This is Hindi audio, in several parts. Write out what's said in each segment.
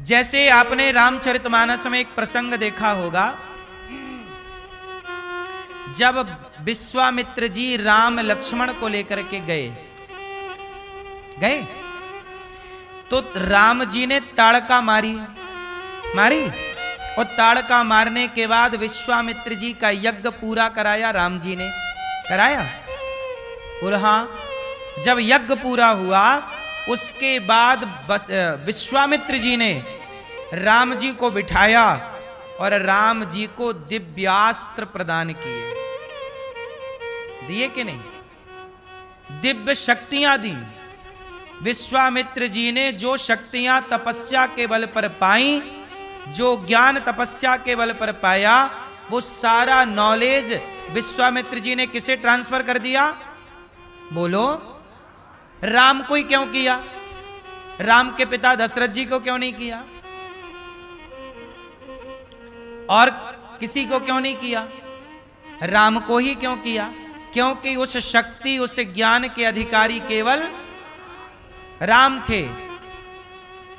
जैसे आपने रामचरितमानस में एक प्रसंग देखा होगा, जब विश्वामित्र जी राम लक्ष्मण को लेकर के गए तो राम जी ने ताड़का मारी और ताड़का मारने के बाद विश्वामित्र जी का यज्ञ पूरा कराया। राम जी ने कराया, बोला हाँ। जब यज्ञ पूरा हुआ उसके बाद विश्वामित्र जी ने राम जी को बिठाया और राम जी को दिव्यास्त्र प्रदान किए। दिए कि नहीं? दिव्य शक्तियां दी। विश्वामित्र जी ने जो शक्तियां तपस्या के बल पर पाई, जो ज्ञान तपस्या के बल पर पाया, वो सारा नॉलेज विश्वामित्र जी ने किसे ट्रांसफर कर दिया? बोलो, राम को ही क्यों किया? राम के पिता दशरथ जी को क्यों नहीं किया? और किसी को क्यों नहीं किया? राम को ही क्यों किया? क्योंकि उस शक्ति, उस ज्ञान के अधिकारी केवल राम थे।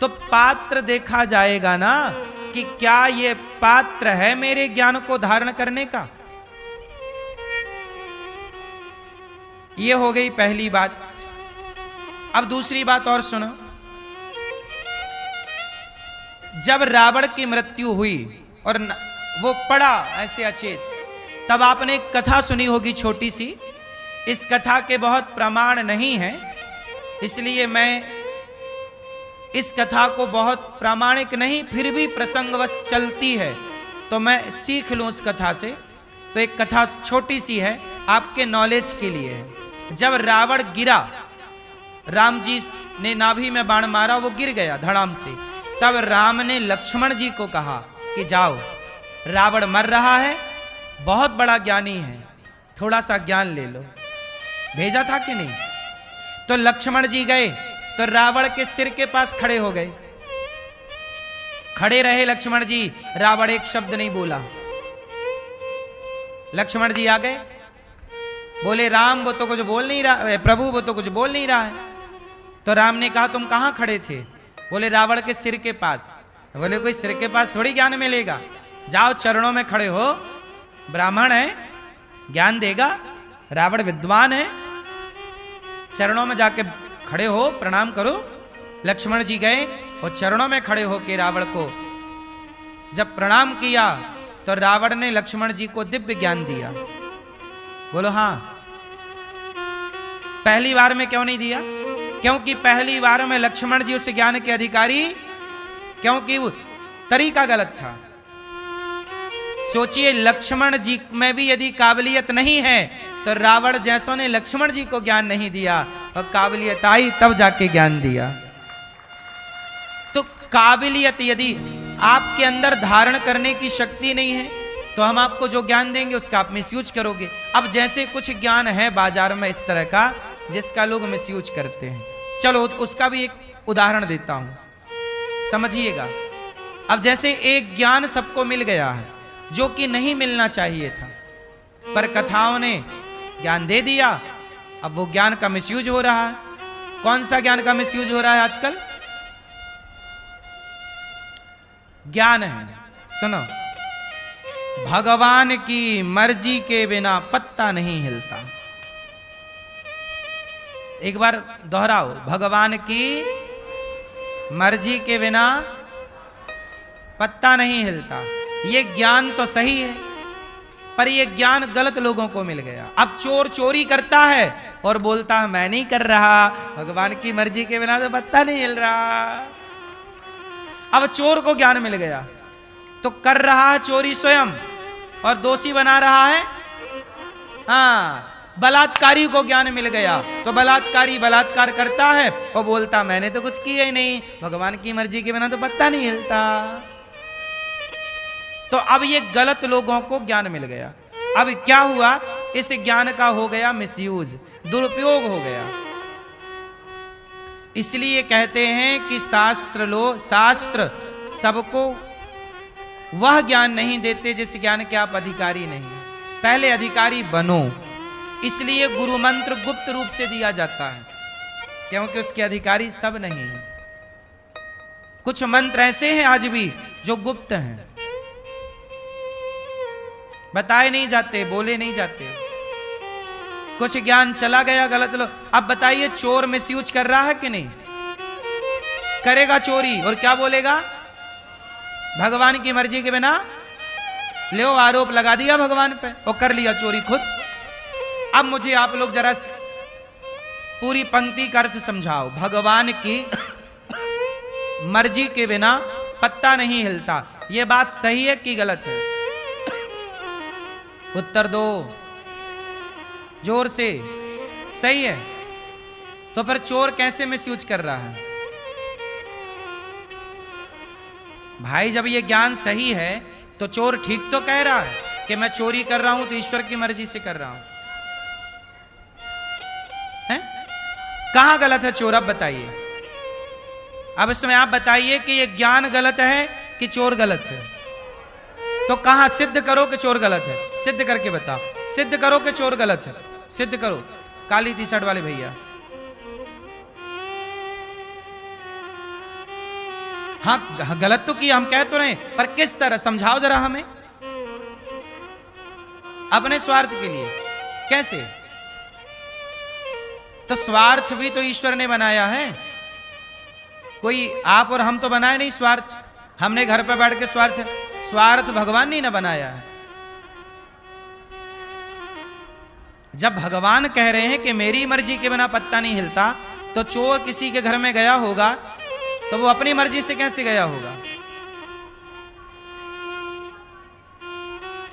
तो पात्र देखा जाएगा ना कि क्या ये पात्र है मेरे ज्ञान को धारण करने का। ये हो गई पहली बात। अब दूसरी बात और सुनो। जब रावण की मृत्यु हुई और वो पड़ा ऐसे अचेत, तब आपने एक कथा सुनी होगी छोटी सी। इस कथा के बहुत प्रमाण नहीं है, इसलिए मैं इस कथा को बहुत प्रामाणिक नहीं, फिर भी प्रसंगवश चलती है तो मैं सीख लूं उस कथा से। तो एक कथा छोटी सी है, आपके नॉलेज के लिए है। जब रावण गिरा, राम जी ने नाभि में बाण मारा, वो गिर गया धड़ाम से। तब राम ने लक्ष्मण जी को कहा कि जाओ, रावण मर रहा है, बहुत बड़ा ज्ञानी है, थोड़ा सा ज्ञान ले लो। भेजा था कि नहीं? तो लक्ष्मण जी गए तो रावण के सिर के पास खड़े हो गए। खड़े रहे लक्ष्मण जी, रावण एक शब्द नहीं बोला। लक्ष्मण जी आ गए, बोले राम वो तो कुछ बोल नहीं रहा, प्रभु वो तो कुछ बोल नहीं रहा है। तो राम ने कहा तुम कहां खड़े थे? बोले रावण के सिर के पास। बोले कोई सिर के पास थोड़ी ज्ञान मिलेगा, जाओ चरणों में खड़े हो, ब्राह्मण है ज्ञान देगा, रावण विद्वान है, चरणों में जाके खड़े हो, प्रणाम करो। लक्ष्मण जी गए और चरणों में खड़े होके रावण को जब प्रणाम किया तो रावण ने लक्ष्मण जी को दिव्य ज्ञान दिया। बोलो हाँ। पहली बार में क्यों नहीं दिया? क्योंकि पहली बार में लक्ष्मण जी उस ज्ञान के अधिकारी, क्योंकि वो तरीका गलत था। सोचिए, लक्ष्मण जी में भी यदि काबिलियत नहीं है तो रावण जैसों ने लक्ष्मण जी को ज्ञान नहीं दिया, और काबिलियत आई तब जाके ज्ञान दिया। तो काबिलियत यदि आपके अंदर धारण करने की शक्ति नहीं है तो हम आपको जो ज्ञान देंगे उसका आप मिसयूज करोगे। अब जैसे कुछ ज्ञान है बाजार में इस तरह का जिसका लोग मिसयूज करते हैं, चलो उसका भी एक उदाहरण देता हूं, समझिएगा। अब जैसे एक ज्ञान सबको मिल गया है जो कि नहीं मिलना चाहिए था, पर कथाओं ने ज्ञान दे दिया, अब वो ज्ञान का मिसयूज हो रहा है। कौन सा ज्ञान का मिसयूज हो रहा है आजकल? ज्ञान है, सुनो, भगवान की मर्जी के बिना पत्ता नहीं हिलता। एक बार दोहराओ, भगवान की मर्जी के बिना पत्ता नहीं हिलता। ये ज्ञान तो सही है, पर ये ज्ञान गलत लोगों को मिल गया। अब चोर चोरी करता है और बोलता है मैं नहीं कर रहा, भगवान की मर्जी के बिना तो पत्ता नहीं हिल रहा। अब चोर को ज्ञान मिल गया तो कर रहा है चोरी स्वयं और दोषी बना रहा है। हाँ, बलात्कारी को ज्ञान मिल गया तो बलात्कारी बलात्कार करता है और बोलता मैंने तो कुछ किया ही नहीं, भगवान की मर्जी के बिना तो पत्ता नहीं हिलता। तो अब ये गलत लोगों को ज्ञान मिल गया। अब क्या हुआ? इस ज्ञान का हो गया मिसयूज, दुरुपयोग हो गया। इसलिए कहते हैं कि शास्त्र सबको वह ज्ञान नहीं देते जिस ज्ञान के आप अधिकारी नहीं। पहले अधिकारी बनो। इसलिए गुरु मंत्र गुप्त रूप से दिया जाता है, क्योंकि उसके अधिकारी सब नहीं है। कुछ मंत्र ऐसे हैं आज भी जो गुप्त हैं, बताए नहीं जाते, बोले नहीं जाते। कुछ ज्ञान चला गया गलत लो। अब बताइए चोर मिसयूज कर रहा है कि नहीं? करेगा चोरी और क्या बोलेगा? भगवान की मर्जी के बिना, लो आरोप लगा दिया भगवान पे और कर लिया चोरी खुद। अब मुझे आप लोग जरा पूरी पंक्ति का अर्थ समझाओ। भगवान की मर्जी के बिना पत्ता नहीं हिलता, यह बात सही है कि गलत है? उत्तर दो जोर से। सही है। तो फिर चोर कैसे मिसयूज कर रहा है? भाई जब ये ज्ञान सही है तो चोर ठीक तो कह रहा है कि मैं चोरी कर रहा हूं तो ईश्वर की मर्जी से कर रहा हूं। है? कहां गलत है चोर? अब बताइए। अब इसमें आप बताइए कि ये ज्ञान गलत है कि चोर गलत है? तो कहां सिद्ध करो कि चोर गलत है? सिद्ध करके बताओ। सिद्ध करो कि चोर गलत है, सिद्ध करो। काली टी शर्ट वाले भैया। हाँ गलत तो किया, हम कह तो रहे, पर किस तरह? समझाओ जरा हमें। अपने स्वार्थ के लिए कैसे? तो स्वार्थ भी तो ईश्वर ने बनाया है, कोई आप और हम तो बनाए नहीं स्वार्थ। हमने घर पे बैठ के स्वार्थ भगवान ने ना बनाया है। जब भगवान कह रहे हैं कि मेरी मर्जी के बिना पत्ता नहीं हिलता, तो चोर किसी के घर में गया होगा तो वो अपनी मर्जी से कैसे गया होगा?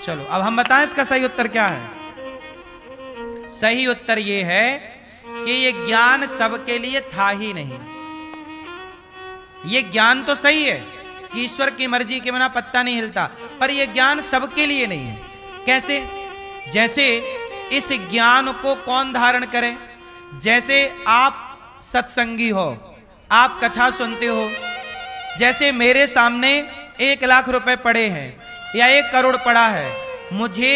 चलो अब हम बताएं इसका सही उत्तर क्या है। सही उत्तर ये है कि ये ज्ञान सबके लिए था ही नहीं। ये ज्ञान तो सही है कि ईश्वर की मर्जी के बिना पत्ता नहीं हिलता, पर यह ज्ञान सबके लिए नहीं है। कैसे? जैसे इस ज्ञान को कौन धारण करे? जैसे आप सत्संगी हो, आप कथा सुनते हो। जैसे मेरे सामने 1 लाख रुपए पड़े हैं या 1 करोड़ पड़ा है, मुझे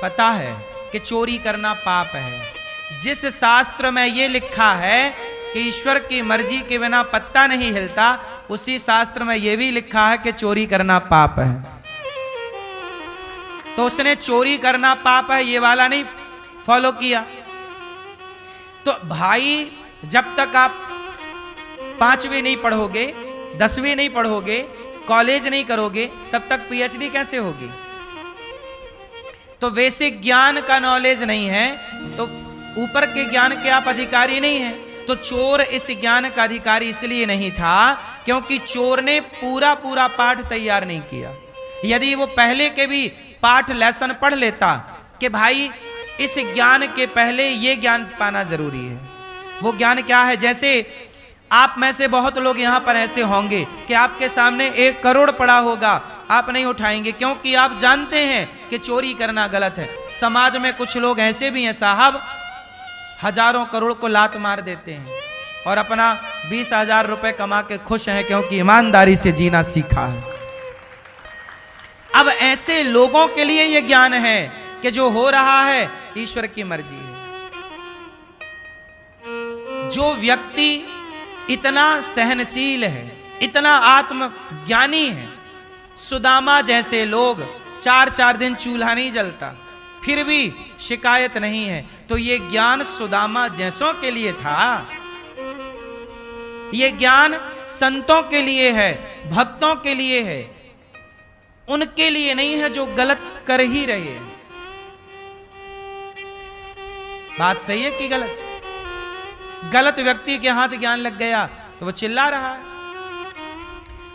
पता है कि चोरी करना पाप है। जिस शास्त्र में यह लिखा है कि ईश्वर की मर्जी के बिना पत्ता नहीं हिलता, उसी शास्त्र में यह भी लिखा है कि चोरी करना पाप है। तो उसने चोरी करना पाप है ये वाला नहीं फॉलो किया। तो भाई जब तक आप 5वीं नहीं पढ़ोगे, 10वीं नहीं पढ़ोगे, कॉलेज नहीं करोगे, तब तक पीएचडी कैसे होगी? तो वैसे ज्ञान का नॉलेज नहीं है तो ऊपर के ज्ञान के आप अधिकारी नहीं हैं। तो चोर इस ज्ञान का अधिकारी इसलिए नहीं था क्योंकि चोर ने पूरा पूरा पाठ तैयार नहीं किया। यदि वो पहले के भी पाठ लेसन पढ़ लेता कि भाई इस ज्ञान के पहले ये ज्ञान पाना जरूरी है। वो ज्ञान क्या है? जैसे आप में से बहुत लोग यहां पर ऐसे होंगे कि आपके सामने 1 करोड़ पड़ा होगा, आप नहीं उठाएंगे क्योंकि आप जानते हैं कि चोरी करना गलत है। समाज में कुछ लोग ऐसे भी हैं साहब, हजारों करोड़ को लात मार देते हैं और अपना 20,000 रुपए कमा के खुश हैं क्योंकि ईमानदारी से जीना सीखा है। अब ऐसे लोगों के लिए यह ज्ञान है कि जो हो रहा है ईश्वर की मर्जी है। जो व्यक्ति इतना सहनशील है, इतना आत्मज्ञानी है, सुदामा जैसे लोग 4-4 दिन चूल्हा नहीं जलता फिर भी शिकायत नहीं है, तो ये ज्ञान सुदामा जैसों के लिए था। ये ज्ञान संतों के लिए है, भक्तों के लिए है, उनके लिए नहीं है जो गलत कर ही रहे हैं। बात सही है कि गलत? गलत व्यक्ति के हाथ ज्ञान लग गया तो वो चिल्ला रहा है।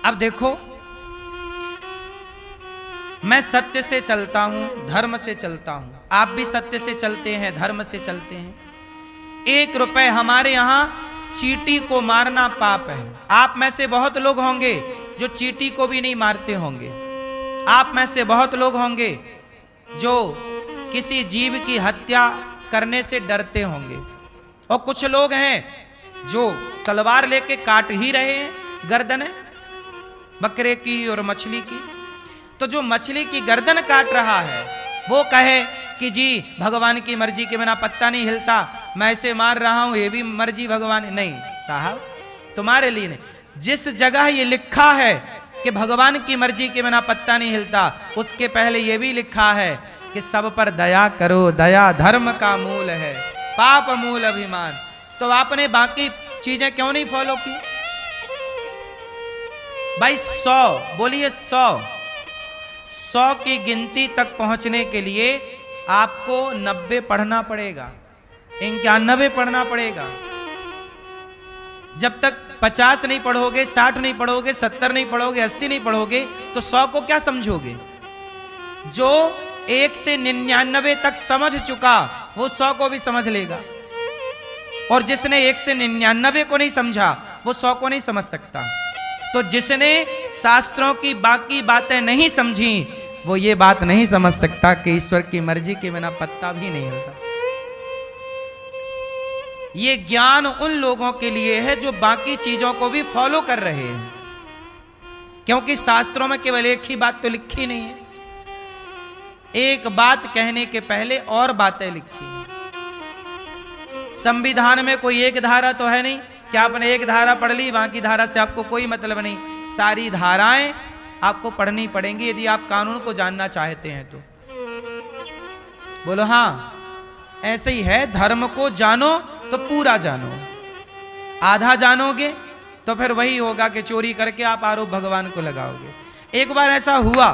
अब देखो, मैं सत्य से चलता हूं, धर्म से चलता हूं, आप भी सत्य से चलते हैं, धर्म से चलते हैं। 1 रुपए हमारे यहां चींटी को मारना पाप है। आप में से बहुत लोग होंगे जो चींटी को भी नहीं मारते होंगे। आप में से बहुत लोग होंगे जो किसी जीव की हत्या करने से डरते होंगे, और कुछ लोग हैं जो तलवार लेके काट ही रहे हैं गर्दनें बकरे की और मछली की। तो जो मछली की गर्दन काट रहा है वो कहे कि जी भगवान की मर्जी के बिना पत्ता नहीं हिलता, मैं इसे मार रहा हूं, ये भी मर्जी भगवान। नहीं साहब, तुम्हारे लिए नहीं। जिस जगह ये लिखा है कि भगवान की मर्जी के बिना पत्ता नहीं हिलता, उसके पहले ये भी लिखा है कि सब पर दया करो, दया धर्म का मूल है, पाप मूल अभिमान। तो आपने बाकी चीजें क्यों नहीं फॉलो की भाई? 100 बोलिए 100 की गिनती तक पहुंचने के लिए आपको 90 पढ़ना पड़ेगा, 91 पढ़ना पड़ेगा। जब तक 50 नहीं पढ़ोगे, 60 नहीं पढ़ोगे, 70 नहीं पढ़ोगे, 80 नहीं पढ़ोगे तो 100 को क्या समझोगे? जो 1 से 99 तक समझ चुका वो 100 को भी समझ लेगा, और जिसने 1 से 99 को नहीं समझा वो 100 को नहीं समझ सकता। तो जिसने शास्त्रों की बाकी बातें नहीं समझी वो ये बात नहीं समझ सकता कि ईश्वर की मर्जी के बिना पत्ता भी नहीं हिलता। ये ज्ञान उन लोगों के लिए है जो बाकी चीजों को भी फॉलो कर रहे हैं, क्योंकि शास्त्रों में केवल एक ही बात तो लिखी नहीं है, एक बात कहने के पहले और बातें लिखी हैं। संविधान में कोई एक धारा तो है नहीं कि आपने एक धारा पढ़ ली, बाकी धारा से आपको कोई मतलब नहीं। सारी धाराएं आपको पढ़नी पड़ेंगी यदि आप कानून को जानना चाहते हैं तो। बोलो हाँ, ऐसे ही है। धर्म को जानो तो पूरा जानो, आधा जानोगे तो फिर वही होगा कि चोरी करके आप आरोप भगवान को लगाओगे। एक बार ऐसा हुआ,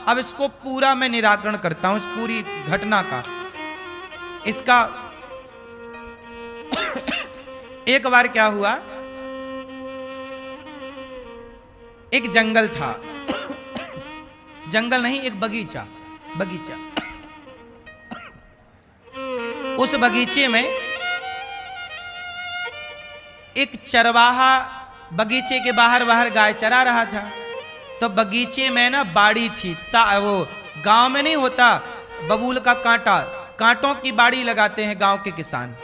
अब इसको पूरा मैं निराकरण करता हूं, इस पूरी घटना का। इसका एक बार क्या हुआ, एक जंगल था, जंगल नहीं, एक बगीचा। उस बगीचे में एक चरवाहा बगीचे के बाहर गाय चरा रहा था। तो बगीचे में ना बाड़ी थी, वो गांव में नहीं होता बबूल का कांटा, कांटों की बाड़ी लगाते हैं गांव के किसान,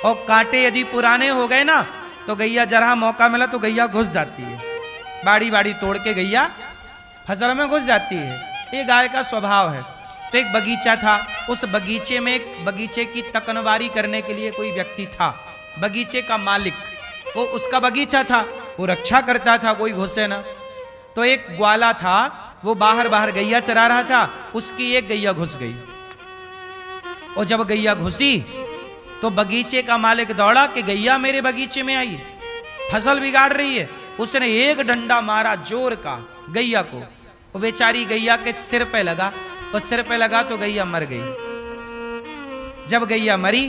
और कांटे यदि पुराने हो गए ना तो गैया जरा मौका मिला तो गैया घुस जाती है, बाड़ी तोड़ के गैया फसल में घुस जाती है। ये गाय का स्वभाव है। तो एक बगीचा था, उस बगीचे में बगीचे की तकनवारी करने के लिए कोई व्यक्ति था, बगीचे का मालिक, वो उसका बगीचा था, वो रक्षा करता था, कोई घुसे ना। तो एक ग्वाला था, वो बाहर गैया चरा रहा था, उसकी एक गैया घुस गई। और जब गैया घुसी तो बगीचे का मालिक दौड़ा कि गैया मेरे बगीचे में आई, फसल बिगाड़ रही है। उसने एक डंडा मारा जोर का गैया को, वो बेचारी गैया के सिर पे लगा, और सिर पे लगा तो गैया मर गई। जब गैया मरी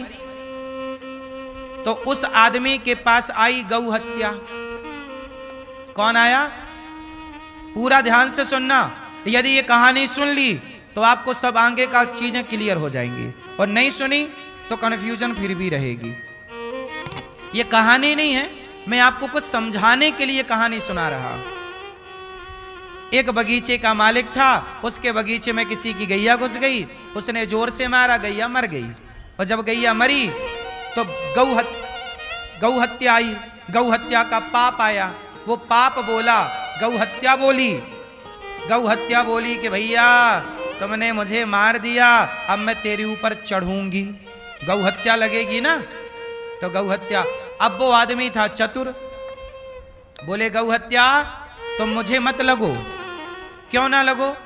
तो उस आदमी के पास आई गौ हत्या। कौन आया? पूरा ध्यान से सुनना, यदि ये कहानी सुन ली तो आपको सब आगे का चीजें क्लियर हो जाएंगी, और नहीं सुनी तो कंफ्यूजन फिर भी रहेगी। ये कहानी नहीं है, मैं आपको कुछ समझाने के लिए कहानी सुना रहा। एक बगीचे का मालिक था, उसके बगीचे में किसी की गैया घुस गई, उसने जोर से मारा, गैया मर गई। और जब गैया मरी तो गौ हत्या आई, गौ हत्या का पाप आया। वो पाप बोला, गौ हत्या बोली कि भैया तुमने मुझे मार दिया, अब मैं तेरे ऊपर चढ़ूंगी, गौ हत्या लगेगी ना। तो गौ हत्या, अब वो आदमी था चतुर, बोले गौ हत्या तुम मुझे मत लगो। क्यों ना लगो?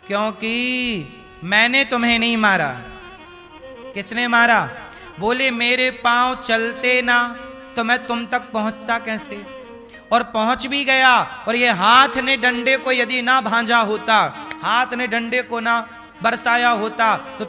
क्योंकि मैंने तुम्हें नहीं मारा। किसने मारा? बोले मेरे पांव चलते ना तो मैं तुम तक पहुंचता कैसे, और पहुंच भी गया। और ये हाथ ने डंडे को यदि ना भांजा होता, हाथ ने डंडे को ना बरसाया होता तो